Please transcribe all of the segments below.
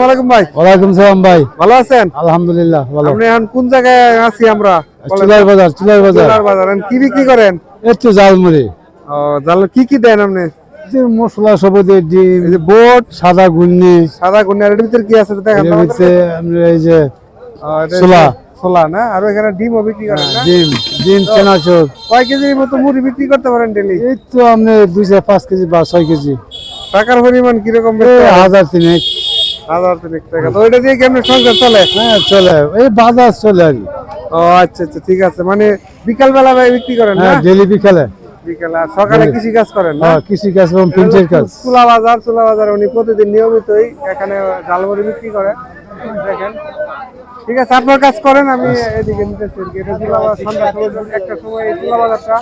ওয়ালাইকুম ভাই। ওয়ালাইকুম সালাম ভাই। ভালো আছেন? আলহামদুলিল্লাহ ভালো। আপনি এখন কোন জায়গায় আছি আমরা? চুলার বাজার। চুলার বাজার। কি বিক্রি করেন? এই তো জালমুড়ি। ও, জাল কি দেন আপনি? যে মশলা সবুজ ডিম, এই যে বোট, সাদা গুন্নি, সাদা গুন্না, এর ভিতরে কি আছে দেখেন এর তো ভিতরে আমরা এই যে এটা ছোলা, ছোলা না? আর এখানে ডিমও বিক্রি করেন না? ডিম চানাচুর। কয় কেজির মতো মুড়ি বিক্রি করতে পারেন ডেইলি? এই তো আপনি 2-5 কেজি বা 6 কেজি। টাকার পরিমাণ কিরকম? 1000 1000 টাকা। তো ওইটা দিয়ে কি আপনার সংসার চলে? হ্যাঁ চলে, এই বাজার চলে আর কি। ও আচ্ছা আচ্ছা, ঠিক আছে। মানে বিকাল বেলা ভাই বিক্রি করেন না? হ্যাঁ ডেলি বিকালে। বিকালে। আর সকালে কৃষি কাজ করেন না? হ্যাঁ কৃষি কাজ এবং পিঞ্চের কাজ। চুলা বাজার উনি প্রতিদিন নিয়মিতই এখানে জালমুড়ি বিক্রি করে দেখেন। ঠিক আছে, আপনার কাজ করেন, আমি এদিকে নিতেছি। এটা চুলা বাজার, সন্ধ্যা সময় একটা সময় এই চুলা বাজারটা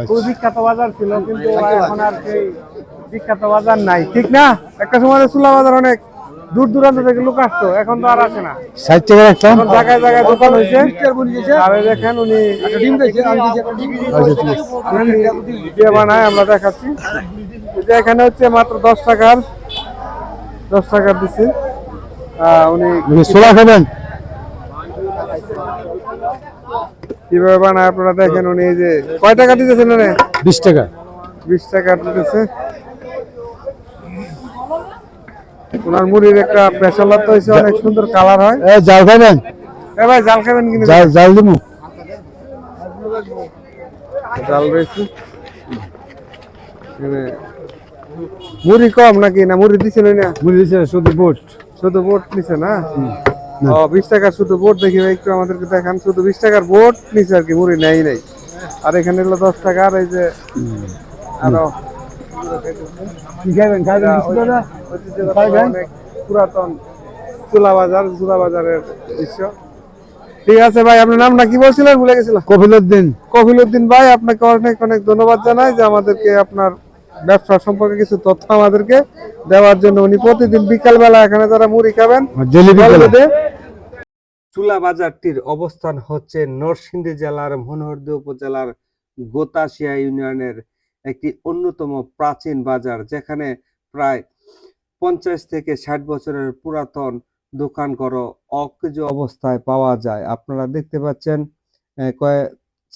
খুব বিখ্যাত বাজার ছিল, কিন্তু এখন আর সেই বিখ্যাত বাজার নাই, ঠিক না? একটা সময় চুলা বাজার অনেক দূর দূরান্ত থেকে লোক আসতো, এখন তো আর আসে না। 60 টাকার একটা। এখন জায়গায় জায়গায় দোকান হয়েছে। আর এই দেখেন উনি দিয়ে বানায়, আমরা দেখাচ্ছি। যে এখানে হচ্ছে মাত্র 10 টাকার দিচ্ছি। উনি ছোলা খাবেন? কিভাবে বানায় আপনারা দেখেন। উনি এই যে কয় টাকা দিতেছেন? 20 টাকা। 20 টাকা দিতেছে। ওনার মুড়ির একটা পেশালত হয়েছে, অনেক সুন্দর কালার হয়। জাল খাবেন? ভাই জাল খাবেন কিনা? জাল দিমু। জাল রয়েছে। মুড়ি কম নাকি? না মুড়ি দিছিল না? মুড়ি দিছে শুধু বোট নিছে না? ও 20 টাকার শুধু বোট দেখি ভাই, একটু আমাদেরকে দেখান। শুধু 20 টাকার বোট নিছে আর কি, মুড়ি নেই। আর এখানে হলো 10 টাকা। আর এই যে আরো অনেক পুরাতন চুলা বাজারের দৃশ্য। ঠিক আছে ভাই, আপনার নামটা কি বলছিলেন? ভুলে গেছিলাম। কফিলউদ্দিন ভাই, আপনাকে অনেক অনেক ধন্যবাদ জানাই যে আমাদেরকে আপনার ব্যবসা সম্পর্কে কিছু তথ্য আমাদেরকে দেওয়ার জন্য। উনি প্রতিদিন বিকাল বেলা এখানে যারা মুড়ি খাবেন। চুলা বাজারটির অবস্থান হচ্ছে নরসিংদী জেলার মনোহরদী উপজেলার গোতাশিয়া ইউনিয়নের একটি অন্যতম প্রাচীন বাজার, যেখানে প্রায় 50 থেকে 60 বছরের পুরাতন দোকানঘর অকেজো অবস্থায় পাওয়া যায়। আপনারা দেখতে পাচ্ছেন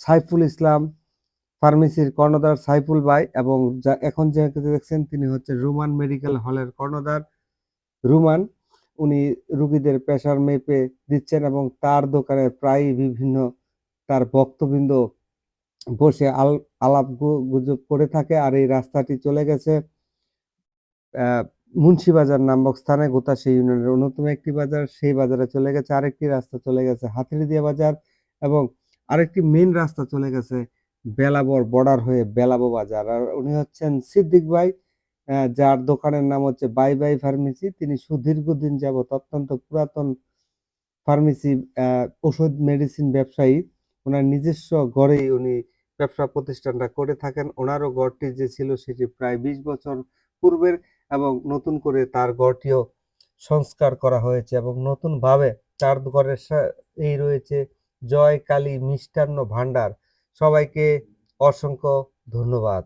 সাইফুল ইসলাম ফার্মেসির কর্ণধার সাইফুল ভাই, এবং এখন যে দেখছেন তিনি হচ্ছে রুমান মেডিকেল হলের কর্ণধার রুমান। উনি রুগীদের প্রেসার মেপে দিচ্ছেন, এবং তার দোকানে প্রায় বিভিন্ন তার ভক্তবৃন্দ বসে আলাপ গুজব করে থাকে। আর এই রাস্তাটি চলে গেছে মুন্সিবাজার নামক স্থানে, গোতাশিয়া ইউনিয়নের অন্যতম একটি বাজার। সেই বাজারে চলে গেছে আরেকটি রাস্তা, চলে গেছে হাতিরদিয়া বাজার, এবং আরেকটি মেইন রাস্তা চলে গেছে বেলাবর বর্ডার হয়ে বেলাবো বাজার। আর উনি হচ্ছেন সিদ্দিক ভাই, যার দোকানের নাম হচ্ছে বাই বাই ফার্মেসি। তিনি সুদীর্ঘদিন যাবত অত্যন্ত পুরাতন ফার্মেসি, ওষুধ মেডিসিন ব্যবসায়ী। ওনার নিজস্ব গড়েই উনি ব্যবসা প্রতিষ্ঠানটা করে থাকেন। ওনারও গড়টি যে ছিল সেটি প্রায় 20 বছর পূর্বের, এবং নতুন করে তার গড়টিও সংস্কার করা হয়েছে, এবং নতুন ভাবে তার ঘরের এই রয়েছে জয় কালী মিষ্টান্ন ভান্ডার। সবাইকে অসংখ্য ধন্যবাদ।